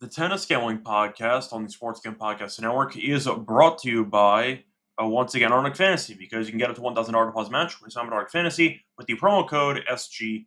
The Tennis Gambling Podcast on the Sports Gambling Podcast Network is brought to you by, once again, Arctic Fantasy, because you can get up to $1,000 deposit match with Simon Arctic Fantasy with the promo code SGPN.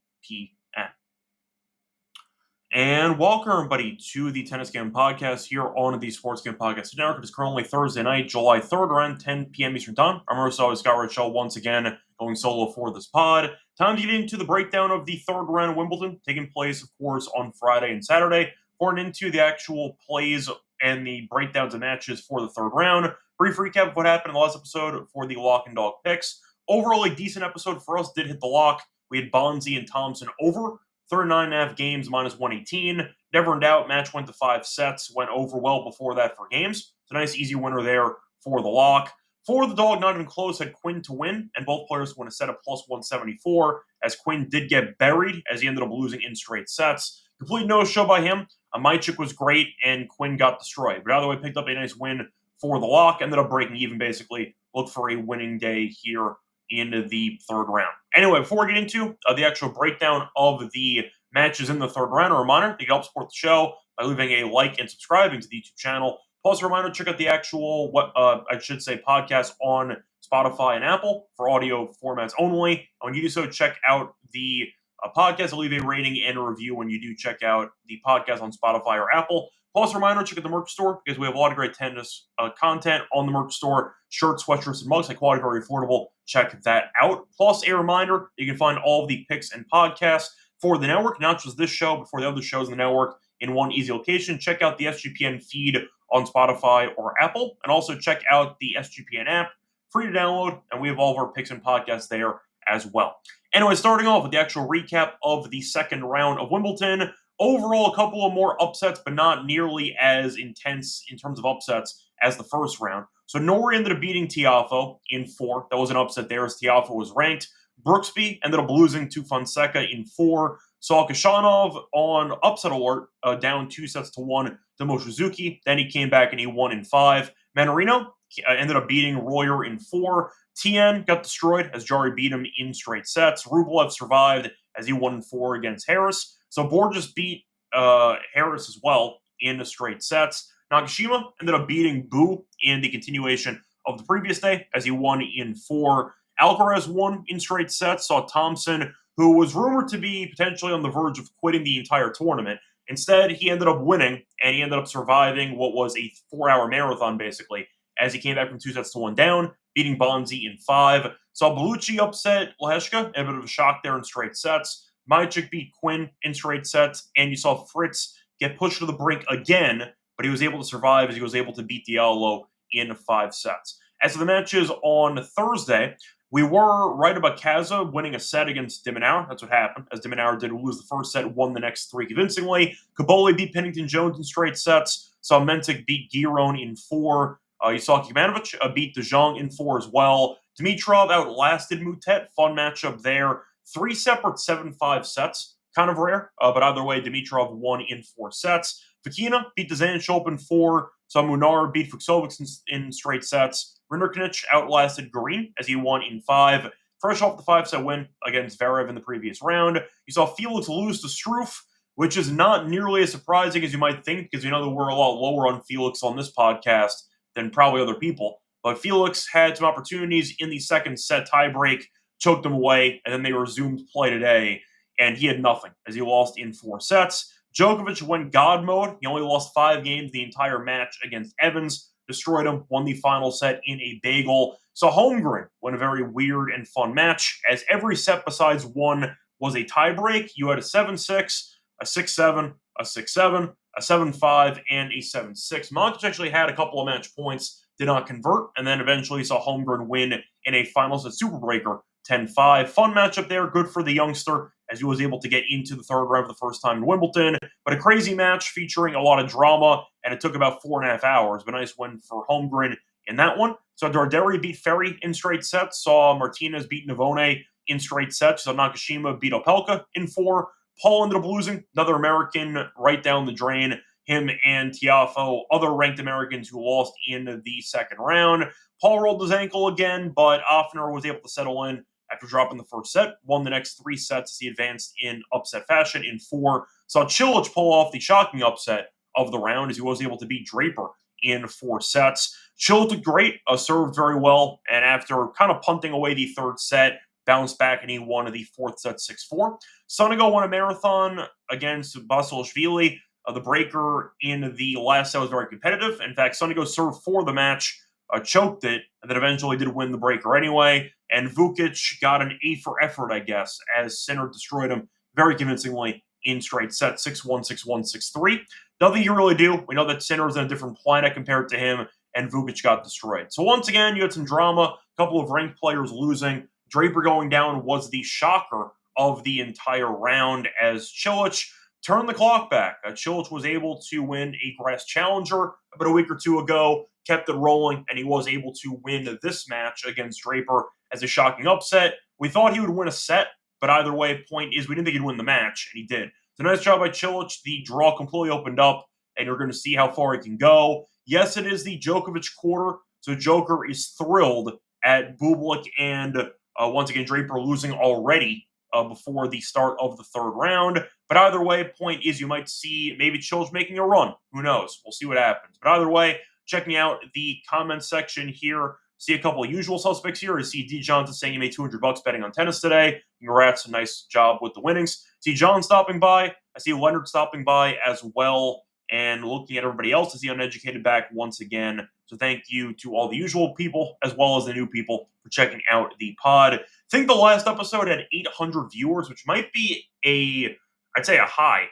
And welcome, everybody, to the Tennis Gambling Podcast here on the Sports Gambling Podcast Network. It is currently Thursday night, July 3rd, around 10 p.m. Eastern Time. I'm your host, Scott Reichel, once again going solo for this pod. Time to get into the breakdown of the third round of Wimbledon, taking place, of course, on Friday and Saturday. Pouring into the actual plays and the breakdowns of matches for the third round. Brief recap of what happened in the last episode for the lock and dog picks. Overall, a decent episode for us. Did hit the lock. We had Bonzi and Thompson over 39.5 games, minus 118. Never in doubt. Match went to 5 sets. Went over well before that for games. It's a nice, easy winner there for the lock. For the dog, not even close, had Quinn to win, and both players win a set of plus 174, as Quinn did get buried, as he ended up losing in straight sets. Complete no-show by him. Majchik was great, and Quinn got destroyed. But either way, picked up a nice win for the lock. Ended up breaking even, basically. Look for a winning day here in the third round. Anyway, before we get into the actual breakdown of the matches in the third round, a reminder that you can help support the show by leaving a like and subscribing to the YouTube channel. Plus, a reminder, check out the actual, podcast on Spotify and Apple for audio formats only. When you do so, check out the podcast. I'll leave a rating and a review when you do check out the podcast on Spotify or Apple. Plus, a reminder, check out the merch store because we have a lot of great tennis content on the merch store. Shirts, sweatshirts, and mugs. High quality, very affordable. Check that out. Plus, a reminder, you can find all of the picks and podcasts for the network, not just this show, but for the other shows in the network in one easy location. Check out the SGPN feed on Spotify or Apple. And also check out the SGPN app. Free to download. And we have all of our picks and podcasts there as well. Anyway, starting off with the actual recap of the second round of Wimbledon. Overall, a couple of more upsets, but not nearly as intense in terms of upsets as the first round. So Norrie ended up beating Tiafoe in 4. That was an upset there as Tiafoe was ranked. Brooksby ended up losing to Fonseca in 4. Saw Kashanov on upset alert, down 2-1 to Mochizuki. Then he came back and he won in 5. Manarino ended up beating Royer in 4. Tien got destroyed as Jari beat him in straight sets. Rublev survived as he won in 4 against Harris. So Borges beat Harris as well in the straight sets. Nagashima ended up beating Bu in the continuation of the previous day as he won in 4. Alcaraz won in straight sets. Saw Thompson, who was rumored to be potentially on the verge of quitting the entire tournament. Instead, he ended up winning, and he ended up surviving what was a 4-hour marathon, basically, as he came back from 2-1 down, beating Bonzi in 5. Saw Bellucci upset Leheshka, a bit of a shock there in straight sets. Majchik beat Quinn in straight sets, and you saw Fritz get pushed to the brink again, but he was able to survive as he was able to beat Diallo in 5 sets. As for the matches on Thursday, we were right about Kaza winning a set against de Minaur. That's what happened, as de Minaur did lose the first set, won the next 3 convincingly. Caboli beat Pennington Jones in straight sets. Saw Mentic beat Giron in 4. You saw Kikmanovic beat De Jong in 4 as well. Dimitrov outlasted Moutet. Fun matchup there. 3 separate 7-5 sets. Kind of rare, but either way, Dimitrov won in 4 sets. Fekina beat Dzanchop in 4. Saw Munar beat Fuchsovic in straight sets. Rinderknech outlasted Garin as he won in 5. Fresh off the 5-set win against Zverev in the previous round. You saw Felix lose to Struff, which is not nearly as surprising as you might think, because you know that we're a lot lower on Felix on this podcast than probably other people. But Felix had some opportunities in the second set tiebreak, choked them away, and then they resumed play today, and he had nothing as he lost in 4 sets. Djokovic went God mode. He only lost 5 games the entire match against Evans, destroyed him, won the final set in a bagel. So Holmgren won a very weird and fun match, as every set besides one was a tiebreak. You had a 7-6, a 6-7, a 6-7, a 7-5, and a 7-6. Montes actually had a couple of match points, did not convert, and then eventually saw Holmgren win in a final set superbreaker, 10-5. Fun matchup there, good for the youngster, as he was able to get into the third round for the first time in Wimbledon. But a crazy match featuring a lot of drama, and it took about 4.5 hours. But a nice win for Holmgren in that one. So Darderi beat Ferry in straight sets. Saw Martinez beat Navone in straight sets. Saw Nakashima beat Opelka in 4. Paul ended up losing. Another American right down the drain. Him and Tiafoe, other ranked Americans who lost in the second round. Paul rolled his ankle again, but Offner was able to settle in after dropping the first set. Won the next 3 sets as he advanced in upset fashion in 4. Saw Cilic pull off the shocking upset of the round as he was able to beat Draper in 4 sets. Cilic did great, served very well, and after kind of punting away the third set, bounced back and he won the fourth set 6-4. Sonego won a marathon against Basilashvili. The breaker in the last set was very competitive. In fact, Sonego served for the match, choked it, and then eventually did win the breaker anyway. And Vukic got an A for effort, I guess, as Sinner destroyed him very convincingly in straight sets, 6-1, 6-1, 6-3. Nothing you really do. We know that Sinner is on a different planet compared to him, and Vukic got destroyed. So once again, you had some drama, a couple of ranked players losing. Draper going down was the shocker of the entire round as Cilic turned the clock back. Cilic was able to win a grass challenger about a week or two ago, kept it rolling, and he was able to win this match against Draper as a shocking upset. We thought he would win a set, but either way, point is we didn't think he'd win the match, and he did. So nice job by Cilic. The draw completely opened up, and you're going to see how far he can go. Yes, it is the Djokovic quarter, so Joker is thrilled at Bublik and once again Draper losing already before the start of the third round. But either way, point is you might see maybe Cilic making a run. Who knows? We'll see what happens. But either way, checking out the comment section here, see a couple of usual suspects here. I see D. Johnson saying he made $200 betting on tennis today. Congrats, nice job with the winnings. See John stopping by. I see Leonard stopping by as well. And looking at everybody else, I see Uneducated back once again. So thank you to all the usual people as well as the new people for checking out the pod. I think the last episode had 800 viewers, which might be I'd say a high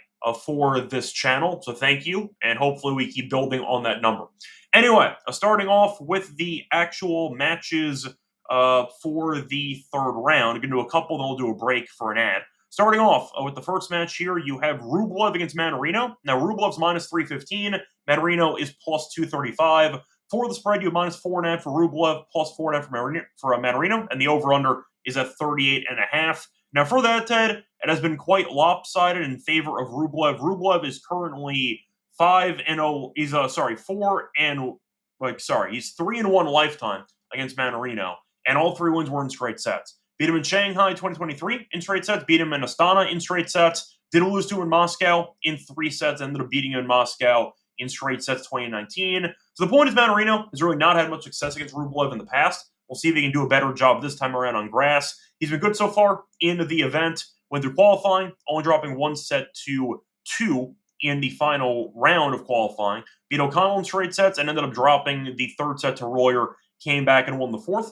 for this channel. So thank you, and hopefully we keep building on that number. Anyway, starting off with the actual matches for the third round. I'm going to do a couple, then we'll do a break for an ad. Starting off with the first match here, you have Rublev against Manarino. Now, Rublev's minus 315. Manarino is plus 235. For the spread, you have minus 4.5 for Rublev, plus 4.5 for Manarino, and the over-under is at 38.5. Now, for that, Ted, it has been quite lopsided in favor of Rublev. Rublev is currently 5-0. He's he's 3-1 lifetime against Manarino, and all 3 wins were in straight sets. Beat him in Shanghai 2023 in straight sets. Beat him in Astana in straight sets. Did lose to him in Moscow in 3 sets. Ended up beating him in Moscow in straight sets 2019. So the point is Manarino has really not had much success against Rublev in the past. We'll see if he can do a better job this time around on grass. He's been good so far in the event. Went through qualifying, only dropping 1 set to 2 in the final round of qualifying. Beat O'Connell in straight sets and ended up dropping the 3rd set to Royer. Came back and won the 4th.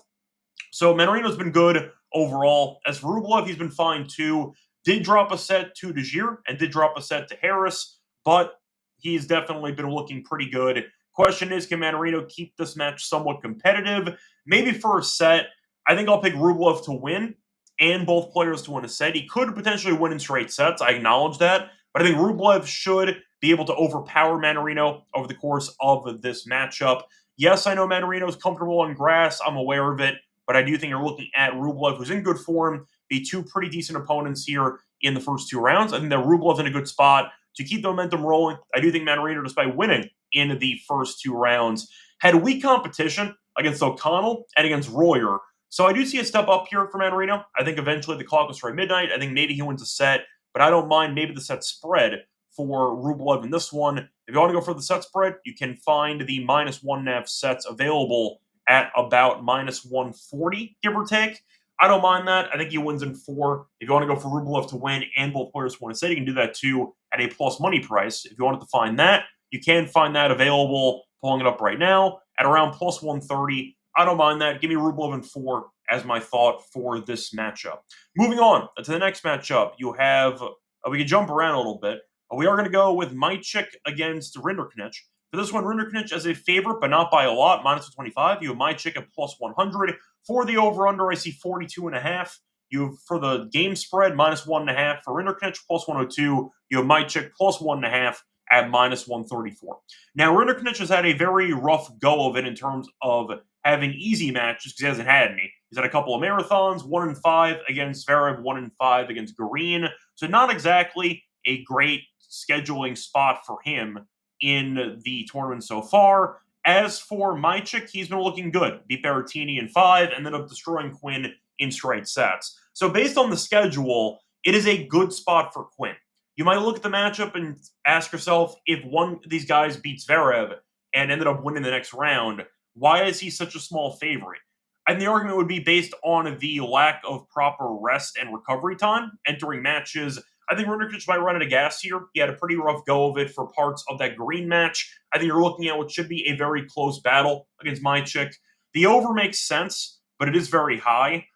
So Manarino's been good overall. As for Rublev, he's been fine too. Did drop a set to Desir and did drop a set to Harris, but he's definitely been looking pretty good. Question is, can Manarino keep this match somewhat competitive? Maybe for a set. I think I'll pick Rublev to win and both players to win a set. He could potentially win in straight sets. I acknowledge that. But I think Rublev should be able to overpower Manarino over the course of this matchup. Yes, I know Manarino's comfortable on grass. I'm aware of it. But I do think you're looking at Rublev, who's in good form, be 2 pretty decent opponents here in the first 2 rounds. I think that Rublev's in a good spot to keep the momentum rolling. I do think Manarino, despite winning in the first 2 rounds, had weak competition against O'Connell and against Royer. So I do see a step up here for Manarino. I think eventually the clock will strike midnight. I think maybe he wins a set, but I don't mind maybe the set spread for Rublev in this one. If you want to go for the set spread, you can find the minus 1.5 sets available at about minus 140, give or take. I don't mind that. I think he wins in 4. If you want to go for Rublev to win and both players to win a set, you can do that too at a plus money price. If you wanted to find that, you can find that available, pulling it up right now, at around plus 130. I don't mind that. Give me Rublev in 4 as my thought for this matchup. Moving on to the next matchup, you have, we can jump around a little bit. We are going to go with Majcik against Rinderknech. For this one, Rinderknech as a favorite, but not by a lot, minus 125. You have Majcik at plus 100. For the over-under, I see 42.5. You have, for the game spread, minus 1.5. For Rinderknech, plus 102. You have Majcik plus 1.5 at minus 134. Now, Rinderknech has had a very rough go of it in terms of having easy matches because he hasn't had any. He's had a couple of marathons, 1-5 against Zverev, 1-5 against Garin. So not exactly a great scheduling spot for him in the tournament so far. As for Majcik, he's been looking good. Beat Berrettini in 5, and ended up destroying Quinn in straight sets. So based on the schedule, it is a good spot for Quinn. you might look at the matchup and ask yourself, if one of these guys beats Zverev and ended up winning the next round, why is he such a small favorite? And the argument would be based on the lack of proper rest and recovery time entering matches. I think Rinderknecht might run out of gas here. He had a pretty rough go of it for parts of that green match. I think you're looking at what should be a very close battle against Mychik. The over makes sense, but it is very high.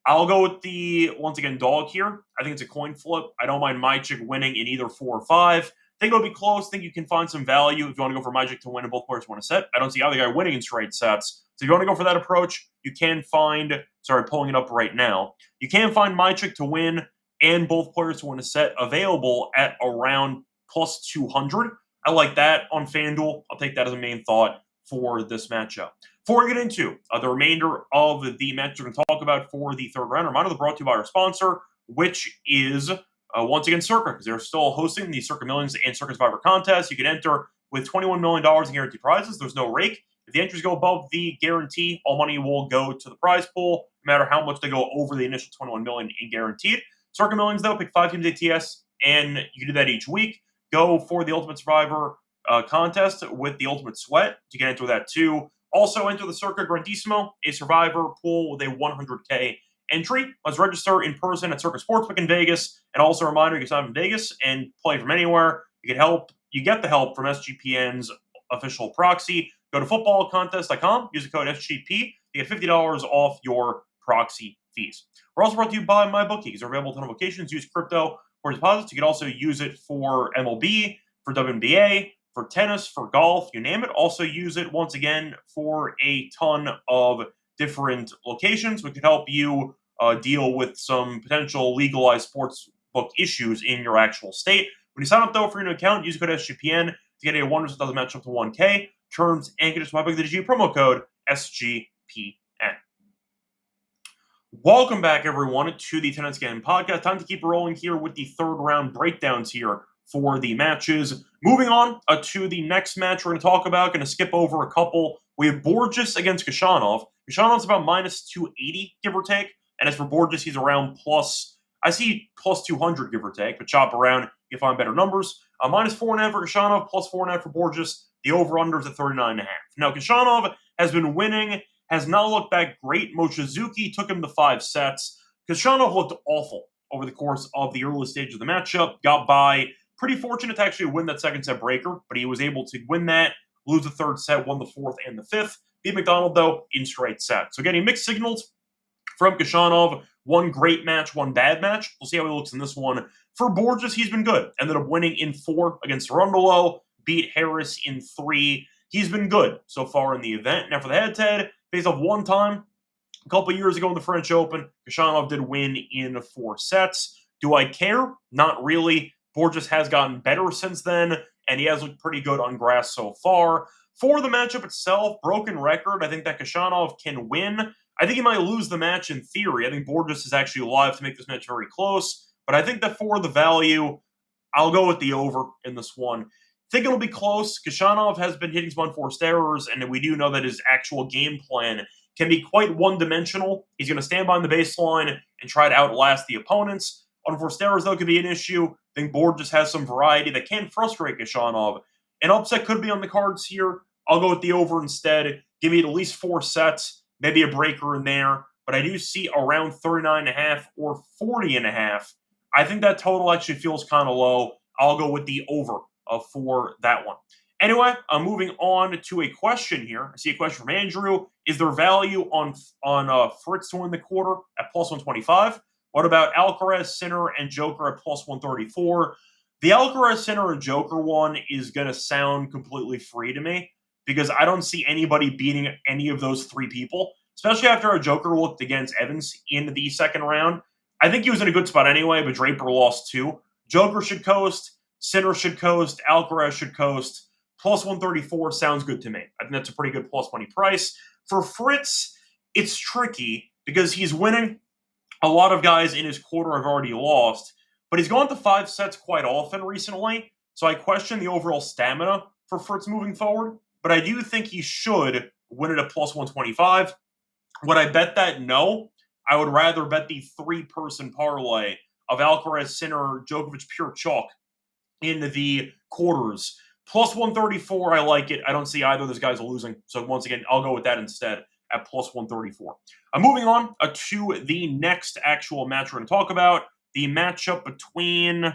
I'll go with the, once again, dog here. I think it's a coin flip. I don't mind Mychik winning in either 4 or 5. I think it'll be close. I think you can find some value if you want to go for Mychik to win and both players want to set. I don't see either guy winning in straight sets. So if you want to go for that approach, you can find, sorry, pulling it up right now. You can find Mychik to win and both players to win a set available at around plus 200. I like that on FanDuel. I'll take that as a main thought for this matchup. Before we get into the remainder of the match we're going to talk about for the third round, reminder brought to you by our sponsor, which is, once again, Circa, because they're still hosting the Circa Millions and Circa Survivor contest. You can enter with $21 million in guaranteed prizes. There's no rake. If the entries go above the guarantee, all money will go to the prize pool, no matter how much they go over the initial $21 million in guaranteed. Circa Millions, though, pick 5 teams ATS, and you can do that each week. Go for the Ultimate Survivor contest with the Ultimate Sweat. You can enter that too. Also enter the Circa Grandissimo, a Survivor pool with a 100K entry. Let's register in person at Circa Sportsbook in Vegas. And also a reminder, you can sign up in Vegas and play from anywhere. You get the help from SGPN's official proxy. Go to footballcontest.com, use the code SGP to get $50 off your proxy fees. We're also brought to you by MyBookie, because they're available a ton of locations. Use crypto for deposits. You can also use it for MLB, for WNBA, for tennis, for golf, you name it. Also use it, once again, for a ton of different locations, which could help you deal with some potential legalized sportsbook issues in your actual state. When you sign up, though, for your new account, use the code SGPN to get a 100% match up to 1K. Terms and conditions apply. The promo code SGPN. Welcome back, everyone, to the Tennis Game Podcast. Time to keep rolling here with the third round breakdowns here for the matches. Moving on to the next match we're going to talk about. Going to skip over a couple. We have Borges against Khachanov. Khachanov's about minus 280, give or take. And as for Borges, he's around I see plus 200, give or take. But chop around, you find better numbers. Minus 4.5 for Khachanov, plus 4.5 for Borges. The over-under is at 39.5. Now, Khachanov has been winning, has not looked that great. Mochizuki took him to 5 sets. Khachanov looked awful over the course of the early stage of the matchup. Got by. Pretty fortunate to actually win that second set breaker, but he was able to win that, lose the third set, won the fourth and the fifth. Beat McDonald, though, in straight sets. So getting mixed signals from Khachanov. One great match, one bad match. We'll see how he looks in this one. For Borges, he's been good. Ended up winning in 4 against Rondolo, beat Harris in 3. He's been good so far in the event. Now for the head-to-head, faced off one time a couple years ago in the French Open. Khachanov did win in 4 sets. Do I care? Not really. Borges has gotten better since then, and he has looked pretty good on grass so far. For the matchup itself, broken record, I think that Khachanov can win. I think he might lose the match in theory. I think Borges is actually alive to make this match very close, but I think that for the value, I'll go with the over in this one. I think it'll be close. Khachanov has been hitting some unforced errors, and we do know that his actual game plan can be quite one-dimensional. He's going to stand behind the baseline and try to outlast the opponents. Unforced errors, though, could be an issue. I think Borges has some variety that can frustrate Khachanov. An upset could be on the cards here. I'll go with the over instead. Give me at least 4 sets, maybe a breaker in there. But I do see around 39.5 or 40.5. I think that total actually feels kind of low. I'll go with the over for that one. Anyway, I'm moving on to a question here. I see a question from Andrew. Is there value on Fritz to win the quarter at plus 125? What about Alcaraz, Sinner, and Joker at plus 134? The Alcaraz, Sinner, and Joker one is going to sound completely free to me because I don't see anybody beating any of those 3 people, especially after our Joker looked against Evans in the second round. I think he was in a good spot anyway, but Draper lost 2. Joker should coast. Sinner should coast. Alcaraz should coast. Plus 134 sounds good to me. I think that's a pretty good plus money price. For Fritz, it's tricky because he's winning. A lot of guys in his quarter have already lost, but he's gone to 5 sets quite often recently, so I question the overall stamina for Fritz moving forward, but I do think he should win it at plus 125. Would I bet that? No. I would rather bet the 3-person parlay of Alcaraz, Sinner, Djokovic, pure chalk in the quarters. Plus 134, I like it. I don't see either of those guys losing. So once again, I'll go with that instead at plus 134. Moving on to the next actual match we're going to talk about. The matchup between,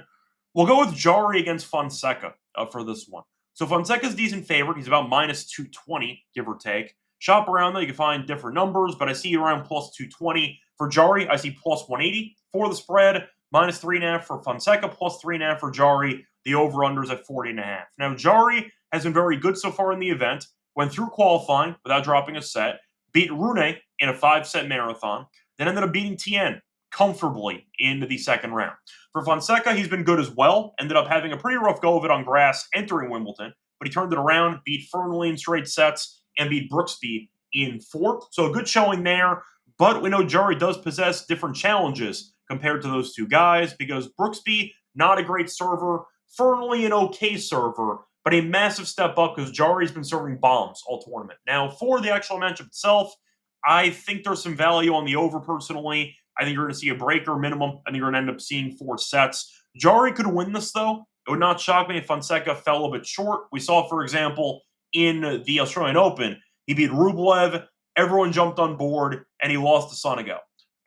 we'll go with Jari against Fonseca for this one. So Fonseca's decent favorite. He's about minus 220, give or take. Shop around though, you can find different numbers, but I see around plus 220. For Jari, I see plus 180 for the spread, minus 3.5 for Fonseca, plus 3.5 for Jari. The over-unders at 40.5. Now, Jari has been very good so far in the event, went through qualifying without dropping a set, beat Rune in a 5-set marathon, then ended up beating Tien comfortably into the second round. For Fonseca, he's been good as well, ended up having a pretty rough go of it on grass entering Wimbledon, but he turned it around, beat Fernley in straight sets, and beat Brooksby in 4. So a good showing there, but we know Jari does possess different challenges compared to those two guys, because Brooksby, not a great server, Fernley an okay server, but a massive step up because Jari's been serving bombs all tournament. Now, for the actual matchup itself, I think there's some value on the over personally. I think you're going to see a breaker minimum. I think you're going to end up seeing 4 sets. Jari could win this, though. It would not shock me if Fonseca fell a bit short. We saw, for example, in the Australian Open, he beat Rublev, everyone jumped on board, and he lost to Sonego.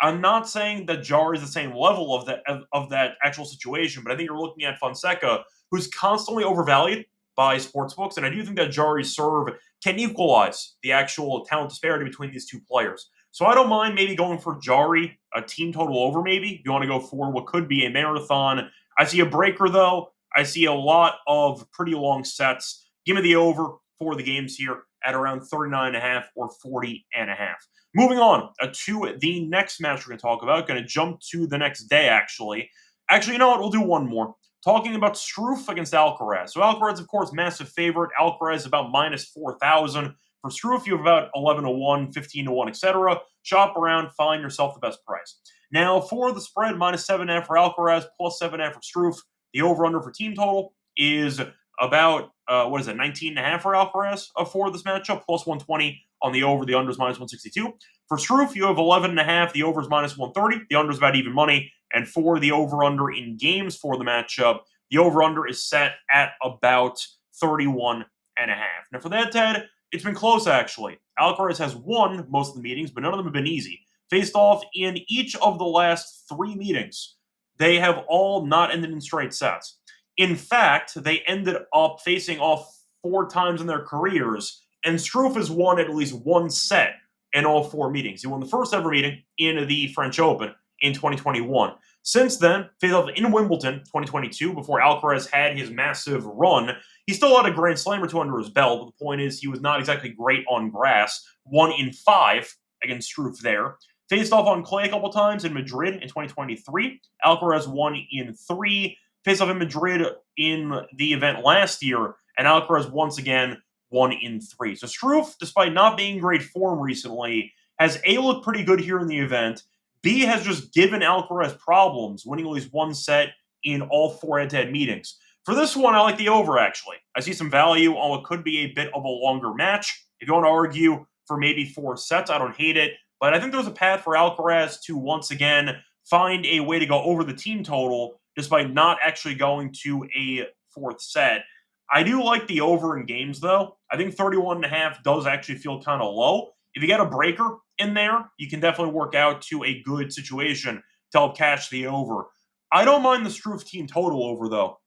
I'm not saying that Jari is the same level of that actual situation, but I think you're looking at Fonseca, who's constantly overvalued by sportsbooks, and I do think that Jari's serve can equalize the actual talent disparity between these two players. So I don't mind maybe going for Jari, a team total over maybe, if you want to go for what could be a marathon. I see a breaker, though. I see a lot of pretty long sets. Give me the over for the games here at around 39.5 or 40.5. Moving on to the next match we're going to talk about. Going to jump to the next day, actually. Actually, you know what? We'll do one more. Talking about Struff against Alcaraz. So Alcaraz, of course, massive favorite. Alcaraz about minus 4,000. For Struff, you have about 11-1, 15-1, etc. Shop around, find yourself the best price. Now, for the spread, minus 7.5 for Alcaraz, plus 7.5 for Struff. The over-under for team total is about, 19.5 for Alcaraz for this matchup, plus 120 on the over. The under is minus 162. For Struff, you have 11.5. The over is minus 130. The under is about even money. And for the over-under in games for the matchup, the over-under is set at about 31.5. Now, for that, Ted, it's been close, actually. Alcaraz has won most of the meetings, but none of them have been easy. Faced off in each of the last 3 meetings. They have all not ended in straight sets. In fact, they ended up facing off 4 times in their careers, and Struff has won at least 1 set in all 4 meetings. He won the first ever meeting in the French Open in 2021. Since then, faced off in Wimbledon 2022, before Alcaraz had his massive run, he still had a Grand Slam or 2 under his belt, but the point is he was not exactly great on grass. 1 in 5 against Struff there. Faced off on clay a couple times in Madrid in 2023. Alcaraz 1 in 3. Faced off in Madrid in the event last year, and Alcaraz once again 1 in 3. So Struff, despite not being in great form recently, has A, looked pretty good here in the event. B, has just given Alcaraz problems, winning at least 1 set in all 4 head-to-head meetings. For this one, I like the over, actually. I see some value on what could be a bit of a longer match. If you want to argue for maybe 4 sets, I don't hate it. But I think there's a path for Alcaraz to once again find a way to go over the team total despite not actually going to a 4th set. I do like the over in games, though. I think 31.5 does actually feel kind of low. If you get a breaker in there, you can definitely work out to a good situation to help cash the over. I don't mind the Struff team total over, though.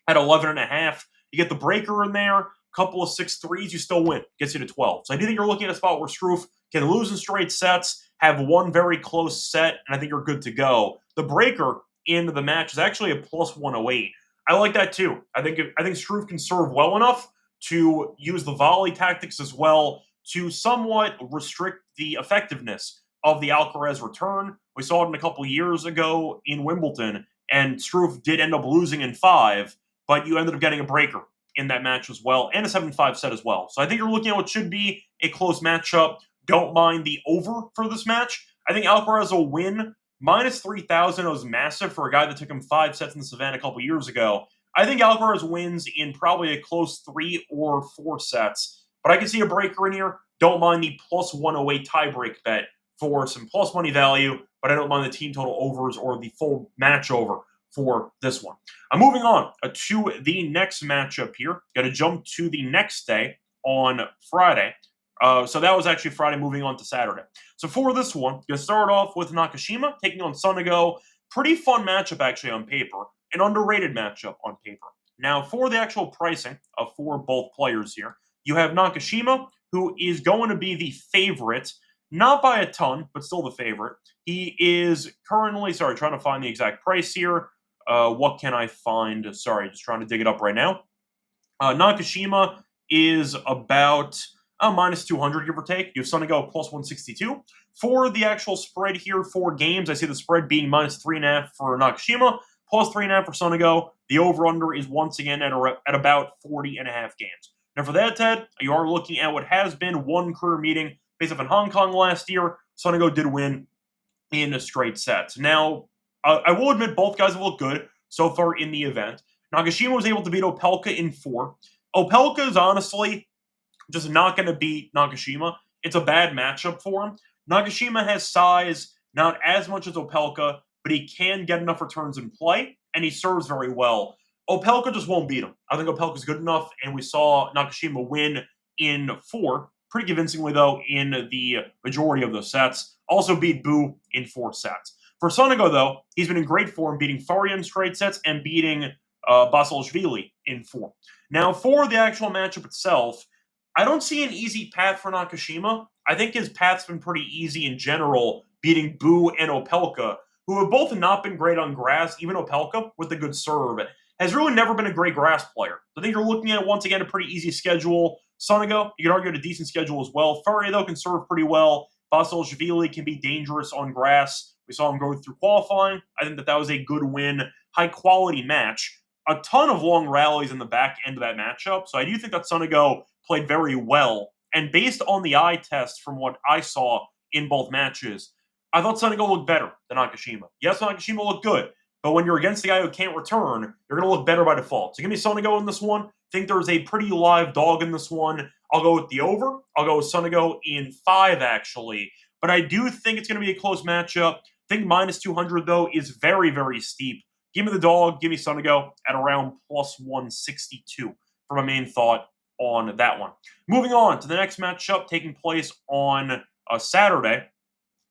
At 11.5, you get the breaker in there, couple of 6-3s, you still win. Gets you to 12. So I do think you're looking at a spot where Struff can lose in straight sets, have 1 very close set, and I think you're good to go. The breaker into the match is actually a plus 108. I like that too. I think Struff can serve well enough to use the volley tactics as well to somewhat restrict the effectiveness of the Alcaraz return. We saw it a couple years ago in Wimbledon, and Struff did end up losing in 5, but you ended up getting a breaker in that match as well, and a 7-5 set as well. So I think you're looking at what should be a close matchup. Don't mind the over for this match. I think Alcaraz will win. Minus 3,000 was massive for a guy that took him 5 sets in the Savannah a couple years ago. I think Alcaraz wins in probably a close 3 or 4 sets. But I can see a breaker in here. Don't mind the plus 108 tiebreak bet for some plus money value, but I don't mind the team total overs or the full match over for this one. Moving on to the next matchup here. Going to jump to the next day on Friday. So that was actually Friday, moving on to Saturday. So for this one, going to start off with Nakashima taking on Sonego. Pretty fun matchup, actually, on paper. An underrated matchup on paper. Now, for the actual pricing for both players here, you have Nakashima, who is going to be the favorite, not by a ton, but still the favorite. He is currently, trying to find the exact price here. What can I find? Sorry, just trying to dig it up right now. Nakashima is about minus 200, give or take. You have Sonego plus 162. For the actual spread here for games, I see the spread being minus 3.5 for Nakashima, plus 3.5 for Sonego. The over-under is once again at about 40.5 games. Now for that, Ted, you are looking at what has been one career meeting based off in Hong Kong last year. Sonego did win in a straight sets. Now, I will admit both guys have looked good so far in the event. Nakashima was able to beat Opelka in 4. Opelka is honestly just not going to beat Nakashima. It's a bad matchup for him. Nakashima has size, not as much as Opelka, but he can get enough returns in play, and he serves very well. Opelka just won't beat him. I think Opelka's good enough, and we saw Nakashima win in 4, pretty convincingly, though, in the majority of those sets. Also beat Bu in 4 sets. For Sonego, though, he's been in great form, beating Faria in straight sets and beating Basilashvili in 4. Now, for the actual matchup itself, I don't see an easy path for Nakashima. I think his path's been pretty easy in general, beating Bu and Opelka, who have both not been great on grass. Even Opelka, with a good serve, has really never been a great grass player. I think you're looking at, once again, a pretty easy schedule. Sonego, you can argue at a decent schedule as well. Faria, though, can serve pretty well. Basilashvili can be dangerous on grass. We saw him go through qualifying. I think that was a good win, high-quality match. A ton of long rallies in the back end of that matchup, so I do think that Sonego played very well. And based on the eye test from what I saw in both matches, I thought Sonego looked better than Nakashima. Yes, Nakashima looked good, but when you're against the guy who can't return, you're going to look better by default. So give me Sonego in this one. Think there's a pretty live dog in this one. I'll go with the over. I'll go with Sonego in 5, actually. But I do think it's going to be a close matchup. I think minus 200, though, is very, very steep. Give me the dog. Give me Sonego at around plus 162 for my main thought on that one. Moving on to the next matchup taking place on Saturday.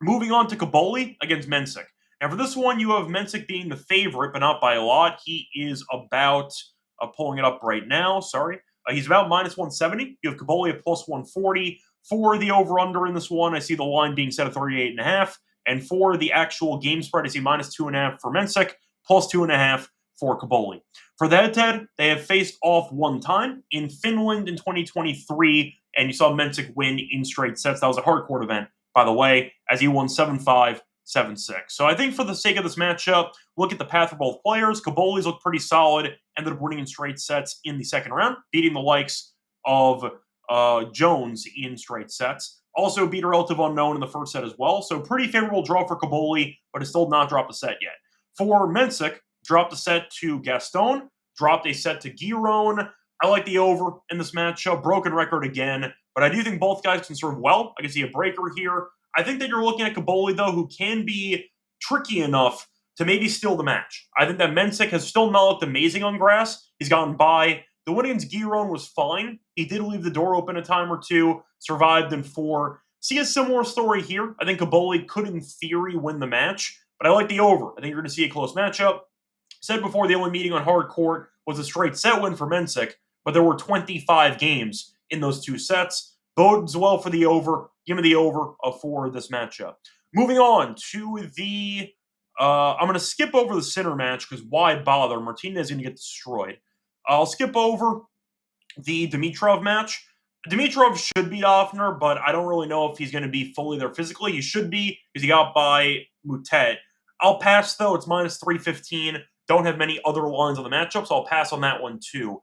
Moving on to Kaboli against Mensik. Now, for this one, you have Mensik being the favorite, but not by a lot. He is about, pulling it up right now, he's about minus 170. You have Kaboli at plus 140. For the over-under in this one, I see the line being set at 38.5. And for the actual game spread, I see minus 2.5 for Mensik, plus 2.5 for Kaboli. For the head-to-head, they have faced off one time in Finland in 2023, and you saw Mensik win in straight sets. That was a hardcourt event, by the way, as he won 7-5, 7-6. So I think for the sake of this matchup, look at the path for both players. Kaboli's looked pretty solid, ended up winning in straight sets in the second round, beating the likes of Jones in straight sets. Also beat a relative unknown in the first set as well. So pretty favorable draw for Kaboli, but has still not dropped the set yet. For Mensik, dropped a set to Gaston, dropped a set to Giron. I like the over in this matchup. Broken record again, but I do think both guys can serve well. I can see a breaker here. I think that you're looking at Kaboli, though, who can be tricky enough to maybe steal the match. I think that Mensik has still not looked amazing on grass. He's gotten by. The win against Giron was fine. He did leave the door open a time or two, survived in 4. See a similar story here. I think Kaboli could, in theory, win the match, but I like the over. I think you're going to see a close matchup. Said before, the only meeting on hard court was a straight set win for Mensik, but there were 25 games in those 2 sets. Bodes well for the over. Give me the over for this matchup. Moving on to the... I'm going to skip over the center match because why bother? Martinez is going to get destroyed. I'll skip over the Dimitrov match. Dimitrov should beat Offner, but I don't really know if he's going to be fully there physically. He should be because he got by Mutet. I'll pass, though. It's minus 315. Don't have many other lines on the matchup, so I'll pass on that one, too.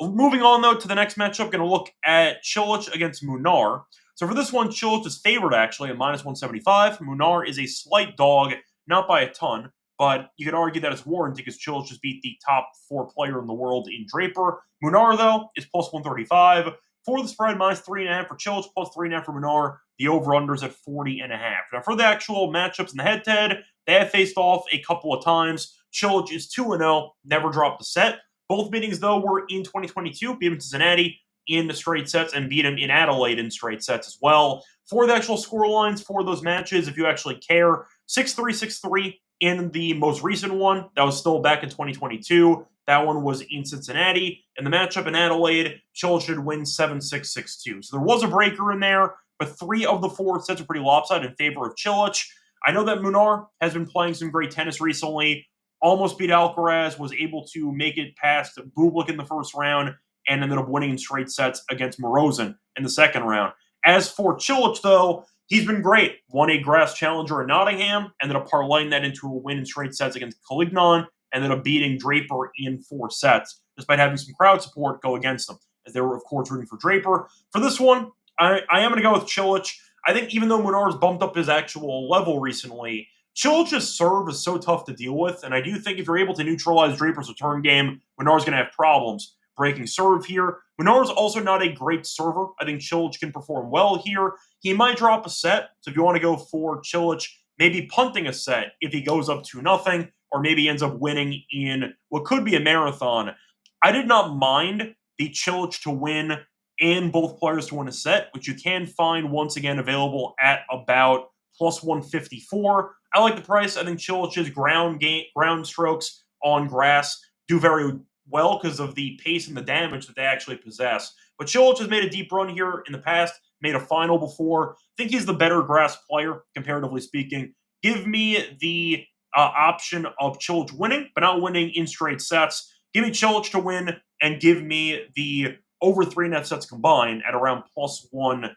Moving on, though, to the next matchup, going to look at Cilic against Munar. So for this one, Cilic is favored, actually, at minus 175. Munar is a slight dog, not by a ton, but you could argue that it's warranted because Cilic just beat the top 4 player in the world in Draper. Munar, though, is plus 135. For the spread, minus 3.5 for Cilic, plus 3.5 for Munar. The over-unders at 40.5. Now, for the actual matchups in the head-to-head, they have faced off a couple of times. Cilic is 2-0, never dropped a set. Both meetings, though, were in 2022. Beat him in Cincinnati in the straight sets and beat him in Adelaide in straight sets as well. For the actual score lines for those matches, if you actually care, 6-3, 6-3 in the most recent one. That was still back in 2022. That one was in Cincinnati. In the matchup in Adelaide, Cilic should win 7-6, 6-2. So there was a breaker in there, but 3 of the 4 sets are pretty lopsided in favor of Cilic. I know that Munar has been playing some great tennis recently. Almost beat Alcaraz, was able to make it past Bublik in the first round, and ended up winning in straight sets against Morozin in the second round. As for Cilic, though, he's been great. Won a grass challenger in Nottingham, ended up parlaying that into a win in straight sets against Calignon, ended up beating Draper in 4 sets, despite having some crowd support go against them, as they were, of course, rooting for Draper. For this one, I am going to go with Cilic. I think even though Munar's bumped up his actual level recently, Cilic's serve is so tough to deal with, and I do think if you're able to neutralize Draper's return game, Munar's going to have problems breaking serve here. Munar's also not a great server. I think Cilic can perform well here. He might drop a set, so if you want to go for Cilic, maybe punting a set if he goes up 2-0, or maybe ends up winning in what could be a marathon. I did not mind the Cilic to win and both players to win a set, which you can find once again available at about plus 154. I like the price. I think Cilic's ground strokes on grass do very well because of the pace and the damage that they actually possess. But Cilic has made a deep run here in the past, made a final before. I think he's the better grass player, comparatively speaking. Give me the option of Cilic winning, but not winning in straight sets. Give me Cilic to win, and give me the over 3 net sets combined at around plus 1,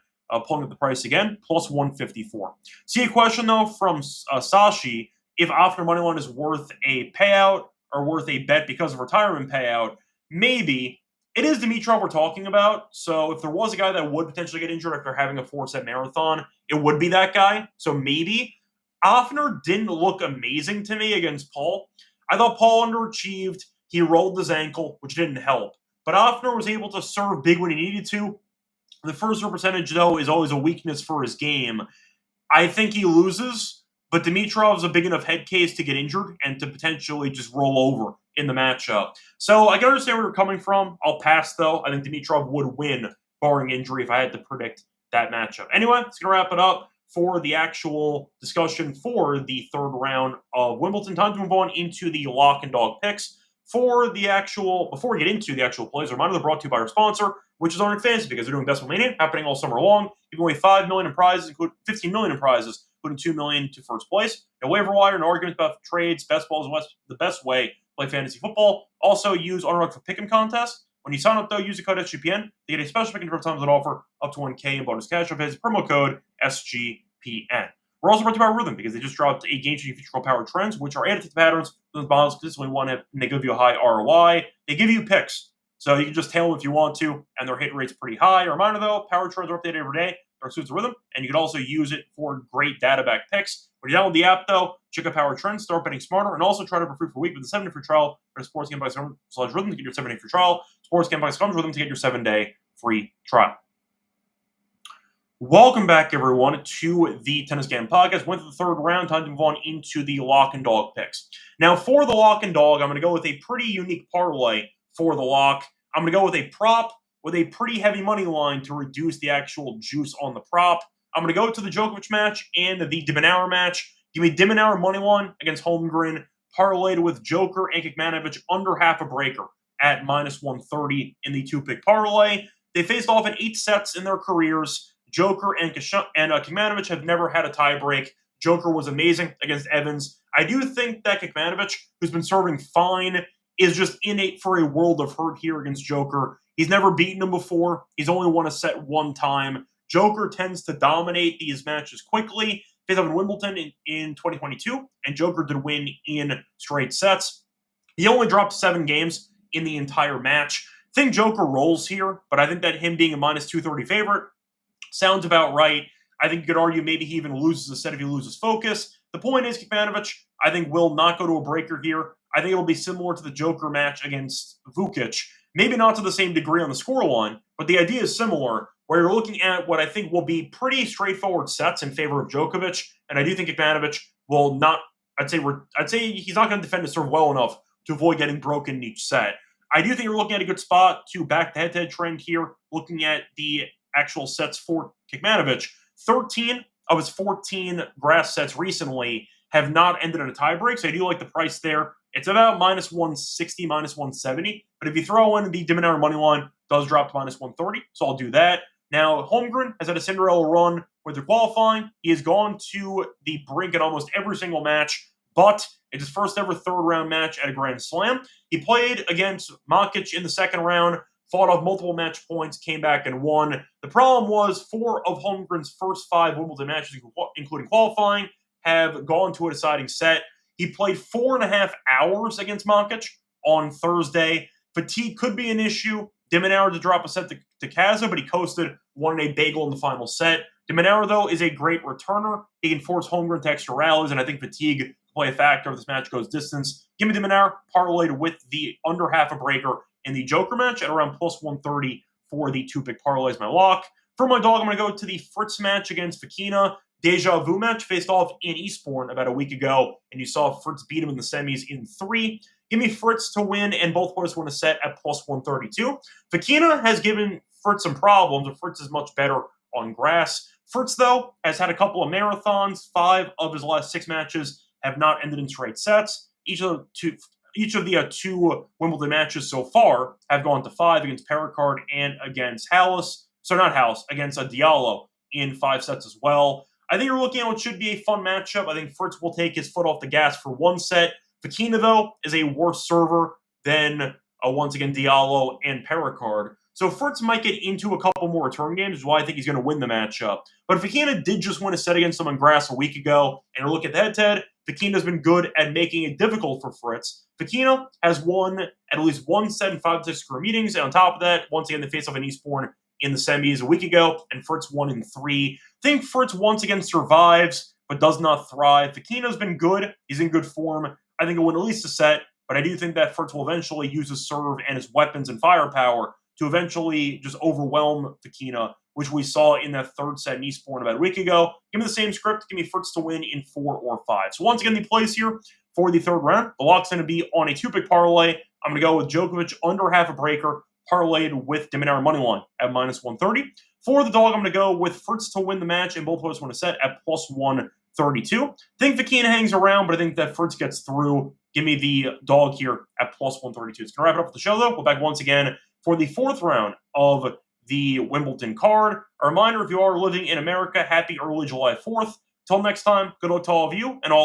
pulling up the price again, plus 154. See a question, though, from Sashi, if after moneyline is worth a payout or worth a bet because of retirement payout. Maybe. It is Dimitrov we're talking about, so if there was a guy that would potentially get injured after having a 4-set marathon, it would be that guy, so maybe. Offner didn't look amazing to me against Paul. I thought Paul underachieved. He rolled his ankle, which didn't help. But Offner was able to serve big when he needed to. The first serve percentage, though, is always a weakness for his game. I think he loses, but Dimitrov's a big enough head case to get injured and to potentially just roll over in the matchup. So I can understand where you're coming from. I'll pass, though. I think Dimitrov would win, barring injury, if I had to predict that matchup. Anyway, it's going to wrap it up for the actual discussion for the third round of Wimbledon. Time to move on into the lock and dog picks. Before we get into the actual plays, a reminder they're brought to you by our sponsor, which is Arctic Fantasy, because they're doing Best Mania happening all summer long, giving away $5 million in prizes, including $15 million in prizes, including $2 million to first place. No waiver wire, no arguments about trades. Best ball is the best way to play fantasy football. Also, use Underdog for Pick'em contests. When you sign up, though, use the code SGPN to get a special pick and times that offer up to $1K in bonus cash. Visit promo code SGPN. We're also brought to you by Rhythm because they just dropped a game-changing feature called Power Trends, which are additive patterns. Those models consistently want it, and they give you a high ROI. They give you picks, so you can just tail them if you want to, and their hit rate's pretty high. A reminder, though, Power Trends are updated every day. They're suits of Rhythm, and you can also use it for great data-backed picks. When you download the app, though, check out Power Trends, start betting smarter, and also try to for free for a week with a 7-day free trial for sportsgamebikes.com/rhythm to get your 7-day free trial. Sportsgamebikes.com/rhythm to get your 7-day free trial. Welcome back, everyone, to the Tennis Game Podcast. Went to the third round. Time to move on into the lock and dog picks. Now, for the lock and dog, I'm going to go with a pretty unique parlay for the lock. I'm going to go with a prop with a pretty heavy money line to reduce the actual juice on the prop. I'm going to go to the Djokovic match and the de Minaur match. Give me de Minaur money line against Holmgren, parlayed with Joker and Kekmanovic under half a breaker at minus 130 in the two-pick parlay. They faced off in 8 sets in their careers. Joker and Kekmanovic have never had a tiebreak. Joker was amazing against Evans. I do think that Kekmanovic, who's been serving fine, is just innate for a world of hurt here against Joker. He's never beaten him before. He's only won a set one time. Joker tends to dominate these matches quickly. Faced off in Wimbledon in 2022, and Joker did win in straight sets. He only dropped 7 games in the entire match. I think Joker rolls here, but I think that him being a minus 230 favorite sounds about right. I think you could argue maybe he even loses a set if he loses focus. The point is, Kekmanovic, I think, will not go to a breaker here. I think it'll be similar to the Joker match against Vukic. Maybe not to the same degree on the scoreline, but the idea is similar, where you're looking at what I think will be pretty straightforward sets in favor of Djokovic, and I do think Kekmanovic will not I'd say he's not going to defend his serve well enough to avoid getting broken in each set. I do think you're looking at a good spot to back the head-to-head trend here. Looking at the actual sets for Kecmanovic, 13 of his 14 grass sets recently have not ended in a tiebreak, so I do like the price there. It's about minus 160, minus 170, but if you throw in the de Minaur money line, it does drop to minus 130, so I'll do that. Now, Holmgren has had a Cinderella run with their qualifying. He has gone to the brink in almost every single match, but it's his first ever third-round match at a Grand Slam. He played against Makic in the second round, fought off multiple match points, came back and won. The problem was 4 of Holmgren's first 5 Wimbledon matches, including qualifying, have gone to a deciding set. He played 4.5 hours against Makic on Thursday. Fatigue could be an issue. De Minaur to drop a set to Kaza, but he coasted, won a bagel in the final set. De Minaur, though, is a great returner. He can force Holmgren to extra rallies, and I think fatigue can play a factor if this match goes distance. Give me De Minaur parlayed with the under half a breaker in the Joker match at around plus 130 for the 2-pick parlay is my lock. For my dog, I'm going to go to the Fritz match against Fokina. Deja vu match faced off in Eastbourne about a week ago, and you saw Fritz beat him in the semis in 3. Give me Fritz to win, and both players win a set at plus 132. Fokina has given Fritz some problems, but Fritz is much better on grass. Fritz, though, has had a couple of marathons. 5 of his last 6 matches have not ended in straight sets. Each of the 2 Wimbledon matches so far have gone to 5 against Perricard and against Hallis. So not Hallis, against Diallo in 5 sets as well. I think you're looking at what should be a fun matchup. I think Fritz will take his foot off the gas for one set. Fokina, though, is a worse server than, once again, Diallo and Perricard. So Fritz might get into a couple more return games, which is why I think he's going to win the matchup. But Fokina did just win a set against him on grass a week ago, and you look at the head-to-head, Fokina's been good at making it difficult for Fritz. Fokina has won at least one set in 5 to 6 career meetings, and on top of that, once again, they face off in Eastbourne in the semis a week ago, and Fritz won in 3. I think Fritz once again survives, but does not thrive. Fokina's been good. He's in good form. I think he'll win at least a set, but I do think that Fritz will eventually use his serve and his weapons and firepower to eventually just overwhelm Fokina, which we saw in that 3rd set in Eastbourne about a week ago. Give me the same script. Give me Fritz to win in 4 or 5. So once again, the plays here for the 3rd round. The lock's going to be on a 2-pick parlay. I'm going to go with Djokovic under half a breaker, parlayed with de Minaur money line at minus 130. For the dog, I'm going to go with Fritz to win the match, and both players win a set at plus 132. I think Fokina hangs around, but I think that Fritz gets through. Give me the dog here at plus 132. It's going to wrap it up with the show, though. We're back once again for the 4th round of the Wimbledon card. A reminder, if you are living in America, happy early July 4th. Till next time, good luck to all of you, and all